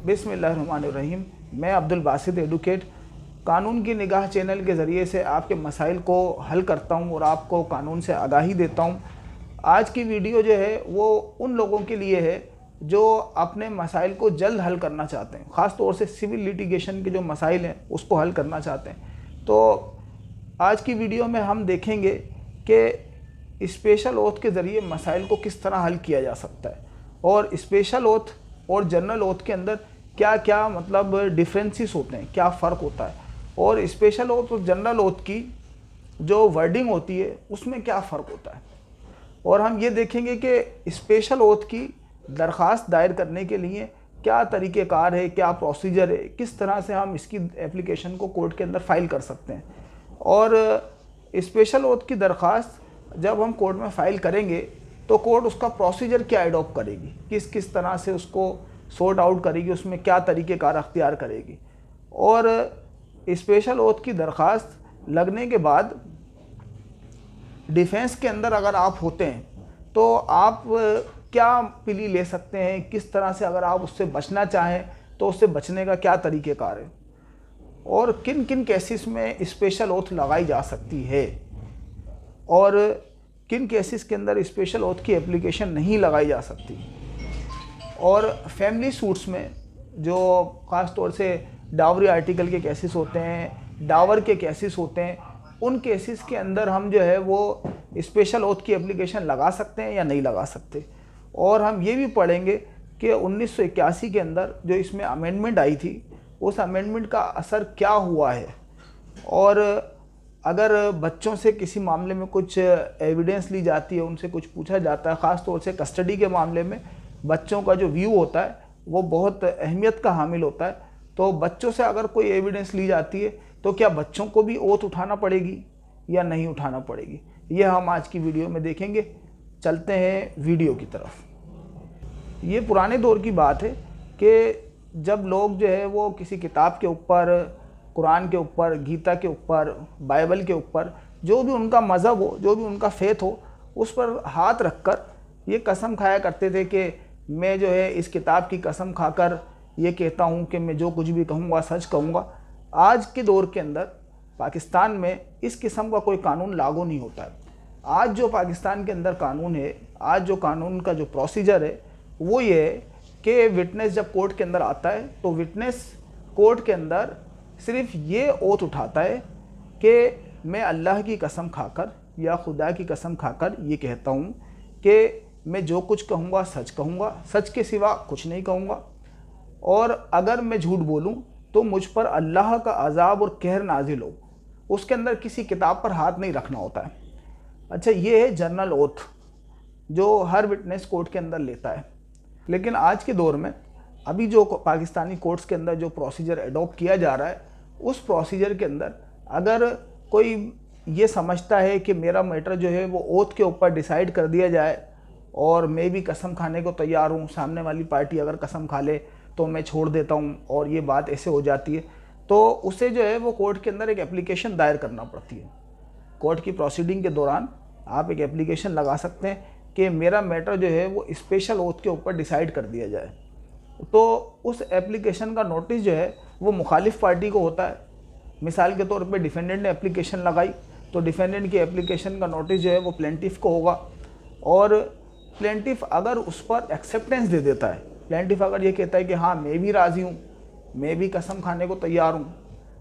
बिस्मिल्लाहिर्रहमानिर्रहीम। मैं अब्दुल बासित एडवोकेट कानून की निगाह चैनल के ज़रिए से आपके मसाइल को हल करता हूं और आपको कानून से आगाही देता हूं। आज की वीडियो जो है वो उन लोगों के लिए है जो अपने मसाइल को जल्द हल करना चाहते हैं, ख़ास तौर से सिविल लिटिगेशन के जो मसाइल हैं उसको हल करना चाहते हैं। तो आज की वीडियो में हम देखेंगे कि स्पेशल ओथ के ज़रिए मसाइल को किस तरह हल किया जा सकता है और स्पेशल ओथ और जनरल ओथ के अंदर क्या क्या मतलब डिफरेंसेस होते हैं, क्या फ़र्क होता है, और स्पेशल ओथ और जनरल ओथ की जो वर्डिंग होती है उसमें क्या फ़र्क होता है। और हम ये देखेंगे कि स्पेशल ओथ की दरख्वास्त दायर करने के लिए क्या तरीक़ेकार है, क्या प्रोसीजर है, किस तरह से हम इसकी एप्लीकेशन को कोर्ट के अंदर फ़ाइल कर सकते हैं। और स्पेशल ओथ की दरख्वास्त जब हम कोर्ट में फ़ाइल करेंगे तो कोर्ट उसका प्रोसीजर क्या एडॉप्ट करेगी, किस किस तरह से उसको सॉर्ट आउट करेगी, उसमें क्या तरीक़ेकार अख्तियार करेगी। और स्पेशल ओथ की दरख्वास्त लगने के बाद डिफेंस के अंदर अगर आप होते हैं तो आप क्या प्ली ले सकते हैं, किस तरह से अगर आप उससे बचना चाहें तो उससे बचने का क्या तरीक़ेकार है, और किन किन केसेस में स्पेशल ओथ लगाई जा सकती है और किन केसेस के अंदर स्पेशल ओथ की एप्लीकेशन नहीं लगाई जा सकती। और फैमिली सूट्स में जो ख़ास तौर से डावरी आर्टिकल के केसेस होते हैं, डावर के केसेस होते हैं, उन केसेस के अंदर हम जो है वो स्पेशल ओथ की एप्लीकेशन लगा सकते हैं या नहीं लगा सकते। और हम ये भी पढ़ेंगे कि 1981 के अंदर जो इसमें अमेंडमेंट आई थी उस अमेंडमेंट का असर क्या हुआ है, और अगर बच्चों से किसी मामले में कुछ एविडेंस ली जाती है, उनसे कुछ पूछा जाता है, ख़ास तौर से कस्टडी के मामले में बच्चों का जो व्यू होता है वो बहुत अहमियत का हामिल होता है। तो बच्चों से अगर कोई एविडेंस ली जाती है तो क्या बच्चों को भी ओथ उठाना पड़ेगी या नहीं उठाना पड़ेगी, यह हम आज की वीडियो में देखेंगे। चलते हैं वीडियो की तरफ। ये पुराने दौर की बात है कि जब लोग जो है वो किसी किताब के ऊपर, कुरान के ऊपर, गीता के ऊपर, बाइबल के ऊपर, जो भी उनका मज़हब हो, जो भी उनका फेथ हो, उस पर हाथ रखकर ये कसम खाया करते थे कि मैं जो है इस किताब की कसम खाकर ये कहता हूँ कि मैं जो कुछ भी कहूँगा सच कहूँगा। आज के दौर के अंदर पाकिस्तान में इस किस्म का कोई कानून लागू नहीं होता है। आज जो पाकिस्तान के अंदर कानून है, आज जो कानून का जो प्रोसीजर है वो ये है कि विटनेस जब कोर्ट के अंदर आता है तो विटनेस कोर्ट के अंदर सिर्फ ये ओथ उठाता है कि मैं अल्लाह की कसम खाकर या खुदा की कसम खाकर ये कहता हूँ कि मैं जो कुछ कहूँगा सच कहूँगा, सच के सिवा कुछ नहीं कहूँगा, और अगर मैं झूठ बोलूँ तो मुझ पर अल्लाह का अजाब और कहर नाजिल हो। उसके अंदर किसी किताब पर हाथ नहीं रखना होता है। अच्छा, ये है जनरल ओथ जो हर विटनेस कोर्ट के अंदर लेता है। लेकिन आज के दौर में अभी जो पाकिस्तानी कोर्ट्स के अंदर जो प्रोसीजर एडॉप्ट किया जा रहा है, उस प्रोसीजर के अंदर अगर कोई ये समझता है कि मेरा मैटर जो है वो ओथ के ऊपर डिसाइड कर दिया जाए और मैं भी कसम खाने को तैयार हूँ, सामने वाली पार्टी अगर कसम खा ले तो मैं छोड़ देता हूँ और ये बात ऐसे हो जाती है, तो उसे जो है वो कोर्ट के अंदर एक एप्लीकेशन दायर करना पड़ती है। कोर्ट की प्रोसीडिंग के दौरान आप एक एप्लीकेशन लगा सकते हैं कि मेरा मैटर जो है वो स्पेशल ओथ के ऊपर डिसाइड कर दिया जाए। तो उस एप्लीकेशन का नोटिस जो है वो मुखालिफ पार्टी को होता है। मिसाल के तौर पे डिफेंडेंट ने एप्लीकेशन लगाई तो डिफेंडेंट की एप्लीकेशन का नोटिस जो है वो प्लेंटिफ को होगा, और प्लेंटिफ अगर उस पर एक्सेप्टेंस दे देता है, प्लेंटिफ अगर ये कहता है कि हाँ मैं भी राज़ी हूँ, मैं भी कसम खाने को तैयार हूँ,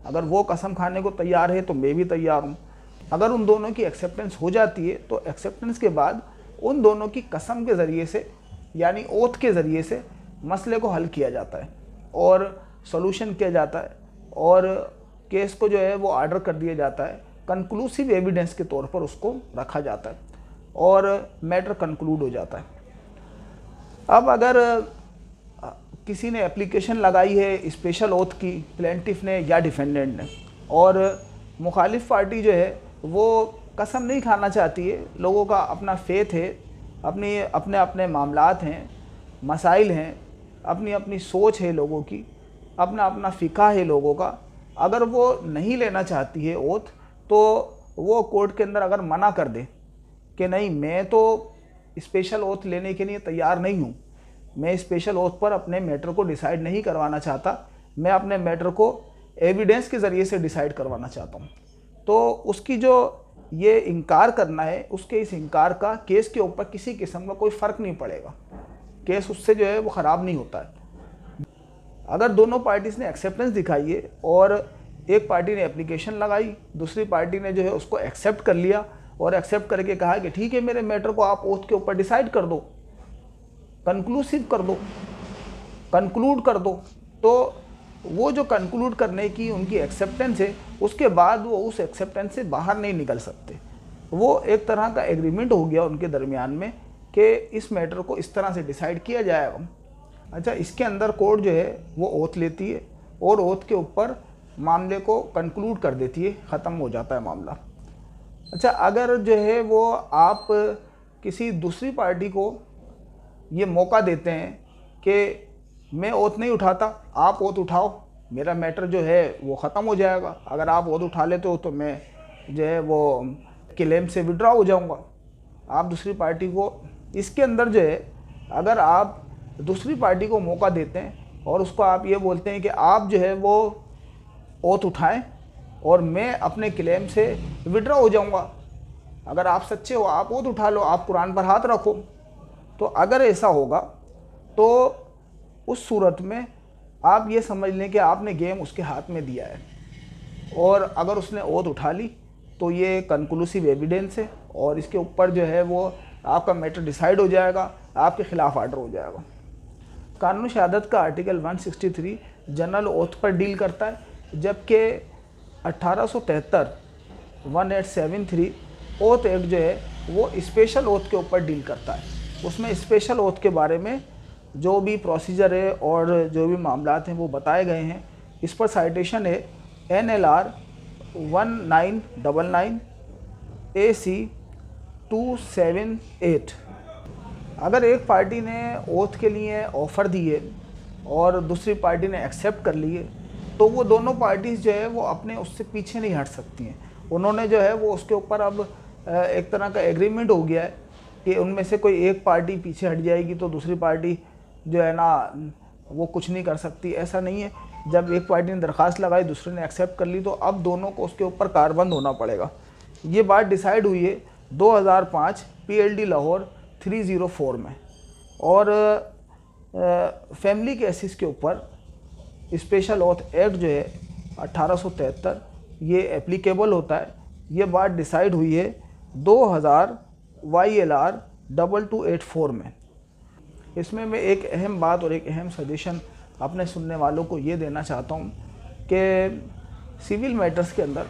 अगर वो कसम खाने को तैयार है तो मैं भी तैयार हूँ, अगर उन दोनों की एक्सेप्टेंस हो जाती है तो एक्सेप्टेंस के बाद उन दोनों की कसम के ज़रिए से यानी ओथ के ज़रिए से मसले को हल किया जाता है और सॉल्यूशन किया जाता है, और केस को जो है वो ऑर्डर कर दिया जाता है, कंक्लूसिव एविडेंस के तौर पर उसको रखा जाता है और मैटर कंक्लूड हो जाता है। अब अगर किसी ने एप्लीकेशन लगाई है स्पेशल ओथ की, प्लेंटिफ ने या डिफेंडेंट ने, और मुखालिफ पार्टी जो है वो कसम नहीं खाना चाहती है, लोगों का अपना फेथ है, अपने अपने मामलात हैं, मसाइल हैं, अपनी अपनी सोच है लोगों की, अपना अपना फ़िक़ा है लोगों का, अगर वो नहीं लेना चाहती है ओथ तो वो कोर्ट के अंदर अगर मना कर दे कि नहीं मैं तो स्पेशल ओथ लेने के लिए तैयार नहीं हूँ, मैं स्पेशल ओथ पर अपने मैटर को डिसाइड नहीं करवाना चाहता, मैं अपने मैटर को एविडेंस के ज़रिए से डिसाइड करवाना चाहता हूँ। तो उसकी जो ये इनकार करना है, उसके इस इनकार का केस के ऊपर किसी किस्म का कोई फ़र्क नहीं पड़ेगा, केस उससे जो है वो ख़राब नहीं होता है। अगर दोनों पार्टीज़ ने एक्सेप्टेंस दिखाई है और एक पार्टी ने एप्लीकेशन लगाई, दूसरी पार्टी ने जो है उसको एक्सेप्ट कर लिया और एक्सेप्ट करके कहा कि ठीक है मेरे मैटर को आप ओथ के ऊपर डिसाइड कर दो, कंक्लूसिव कर दो, कंक्लूड कर दो, तो वो जो कंक्लूड करने की उनकी एक्सेप्टेंस है, उसके बाद वो उस एक्सेप्टेंस से बाहर नहीं निकल सकते। वो एक तरह का एग्रीमेंट हो गया उनके दरमियान में कि इस मैटर को इस तरह से डिसाइड किया जाएगा। अच्छा, इसके अंदर कोर्ट जो है वो ओथ लेती है और ओथ के ऊपर मामले को कंक्लूड कर देती है, ख़त्म हो जाता है मामला। अच्छा, अगर जो है वो आप किसी दूसरी पार्टी को ये मौका देते हैं कि मैं ओथ नहीं उठाता, आप ओथ उठाओ, मेरा मैटर जो है वो ख़त्म हो जाएगा, अगर आप ओथ उठा लेते हो तो मैं जो है वो क्लेम से विड्रॉ हो जाऊंगा, आप दूसरी पार्टी को, इसके अंदर जो है अगर आप दूसरी पार्टी को मौका देते हैं और उसको आप ये बोलते हैं कि आप जो है वो ओथ उठाएं और मैं अपने क्लेम से विड्रॉ हो जाऊंगा, अगर आप सच्चे हो आप ओथ उठा लो, आप कुरान पर हाथ रखो, तो अगर ऐसा होगा तो उस सूरत में आप ये समझ लें कि आपने गेम उसके हाथ में दिया है, और अगर उसने ओथ उठा ली तो ये कंक्लूसिव एविडेंस है और इसके ऊपर जो है वो आपका मैटर डिसाइड हो जाएगा, आपके ख़िलाफ़ आर्डर हो जाएगा। कानून शहादत का आर्टिकल 163 जनरल ओथ पर डील करता है, जबकि 1873 1873 ओथ एक्ट जो है वो स्पेशल ओथ के ऊपर डील करता है। उसमें स्पेशल ओथ के बारे में जो भी प्रोसीजर है और जो भी मामलात हैं वो बताए गए हैं। इस पर साइटेशन है NLR 1999 AC 278। अगर एक पार्टी ने ओथ के लिए ऑफ़र दिए और दूसरी पार्टी ने एक्सेप्ट कर लिए तो वो दोनों पार्टीज़ जो है वो अपने उससे पीछे नहीं हट सकती हैं। उन्होंने जो है वो उसके ऊपर अब एक तरह का एग्रीमेंट हो गया है कि उनमें से कोई एक पार्टी पीछे हट जाएगी तो दूसरी पार्टी जो है ना वो कुछ नहीं कर सकती, ऐसा नहीं है। जब एक पार्टी ने दरख्वास्त लगाई, दूसरे ने एक्सेप्ट कर ली, तो अब दोनों को उसके ऊपर कारबंद होना पड़ेगा। ये बात डिसाइड हुई है 2005 PLD लाहौर 304 में। और फैमिली केसेस के ऊपर स्पेशल ओथ एक्ट जो है 1873 ये एप्लीकेबल होता है। ये बात डिसाइड हुई है 2000 YLR 2284 में। इसमें मैं एक अहम बात और एक अहम सजेशन अपने सुनने वालों को ये देना चाहता हूँ कि सिविल मैटर्स के अंदर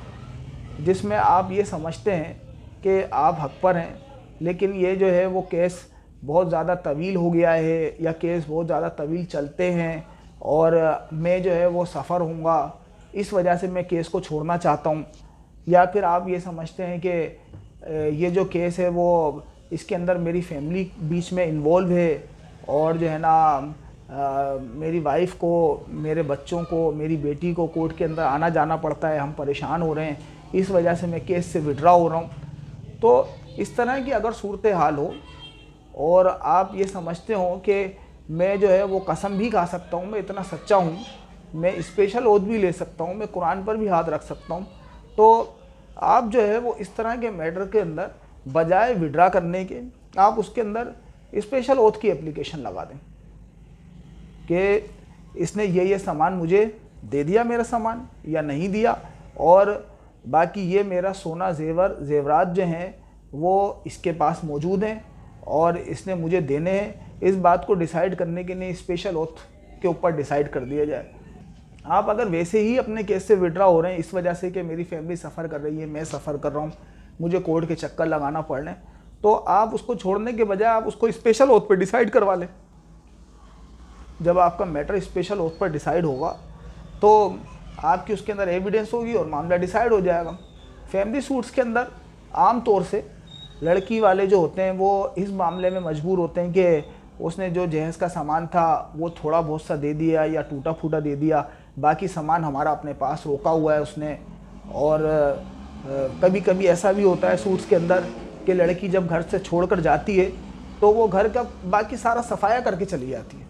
जिसमें आप ये समझते हैं कि आप हक पर हैं, लेकिन ये जो है वो केस बहुत ज़्यादा तवील हो गया है या केस बहुत ज़्यादा तवील चलते हैं और मैं जो है वो सफ़र हूँगा, इस वजह से मैं केस को छोड़ना चाहता हूँ, या फिर आप ये समझते हैं कि ये जो केस है वो इसके अंदर मेरी फैमिली बीच में इन्वॉल्व है और जो है ना मेरी वाइफ को, मेरे बच्चों को, मेरी बेटी को कोर्ट के अंदर आना जाना पड़ता है, हम परेशान हो रहे हैं, इस वजह से मैं केस से विड्रॉ हो रहा हूँ। तो इस तरह की अगर सूरत हाल हो और आप ये समझते हो कि मैं जो है वो कसम भी खा सकता हूँ, मैं इतना सच्चा हूँ, मैं स्पेशल ओथ भी ले सकता हूँ, मैं कुरान पर भी हाथ रख सकता हूँ, तो आप जो है वो इस तरह के मैटर के अंदर बजाय विड्रा करने के आप उसके अंदर स्पेशल ओथ की एप्लीकेशन लगा दें कि इसने ये सामान मुझे दे दिया, मेरा सामान या नहीं दिया, और बाकी ये मेरा सोना जेवरात जो हैं वो इसके पास मौजूद हैं और इसने मुझे देने हैं। इस बात को डिसाइड करने के लिए स्पेशल ओथ के ऊपर डिसाइड कर दिया जाए। आप अगर वैसे ही अपने केस से विड्रा हो रहे हैं इस वजह से कि मेरी फैमिली सफ़र कर रही है, मैं सफ़र कर रहा हूँ, मुझे कोर्ट के चक्कर लगाना पड़ रहे हैं, तो आप उसको छोड़ने के बजाय आप उसको स्पेशल ओथ पर डिसाइड करवा लें। जब आपका मैटर स्पेशल ओथ पर डिसाइड होगा तो आपकी उसके अंदर एविडेंस होगी और मामला डिसाइड हो जाएगा। फैमिली सूट्स के अंदर आम तौर से लड़की वाले जो होते हैं वो इस मामले में मजबूर होते हैं कि उसने जो जहेज़ का सामान था वो थोड़ा बहुत सा दे दिया या टूटा फूटा दे दिया, बाकी सामान हमारा अपने पास रोका हुआ है उसने। और कभी कभी ऐसा भी होता है सूट्स के अंदर कि लड़की जब घर से छोड़कर जाती है तो वो घर का बाकी सारा सफाया करके चली जाती है,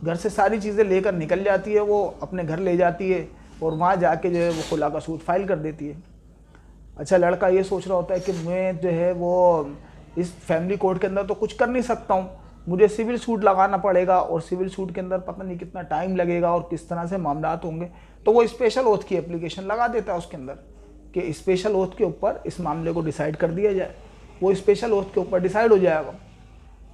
घर से सारी चीज़ें लेकर निकल जाती है, वो अपने घर ले जाती है और वहाँ जाके जो है वो खुला का सूद फाइल कर देती है। अच्छा, लड़का ये सोच रहा होता है कि मैं जो है वो इस फैमिली कोर्ट के अंदर तो कुछ कर नहीं सकता हूँ, मुझे सिविल सूट लगाना पड़ेगा और सिविल सूट के अंदर पता नहीं कितना टाइम लगेगा और किस तरह से मामलात होंगे। तो वो स्पेशल ओथ की एप्लीकेशन लगा देता है उसके अंदर कि स्पेशल ओथ के ऊपर इस मामले को डिसाइड कर दिया जाए। वो स्पेशल ओथ के ऊपर डिसाइड हो जाएगा।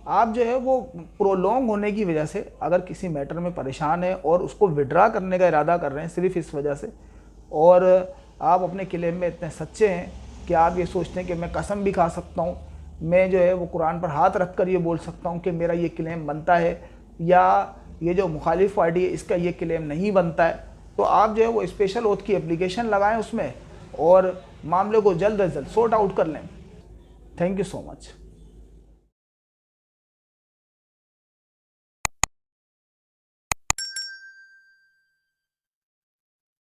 आप जो है वो प्रोलॉन्ग होने की वजह से अगर किसी मैटर में परेशान है और उसको विड्रा करने का इरादा कर रहे हैं सिर्फ इस वजह से, और आप अपने क्लेम में इतने सच्चे हैं कि आप ये सोचते हैं कि मैं कसम भी खा सकता हूँ, मैं जो है वो कुरान पर हाथ रख कर ये बोल सकता हूँ कि मेरा ये क्लेम बनता है या ये जो मुखालिफ पार्टी है इसका ये क्लेम नहीं बनता है, तो आप जो है वो स्पेशल ओथ की एप्लीकेशन लगाएं उसमें और मामले को जल्द अज जल्द सॉर्ट आउट कर लें। Thank you so much.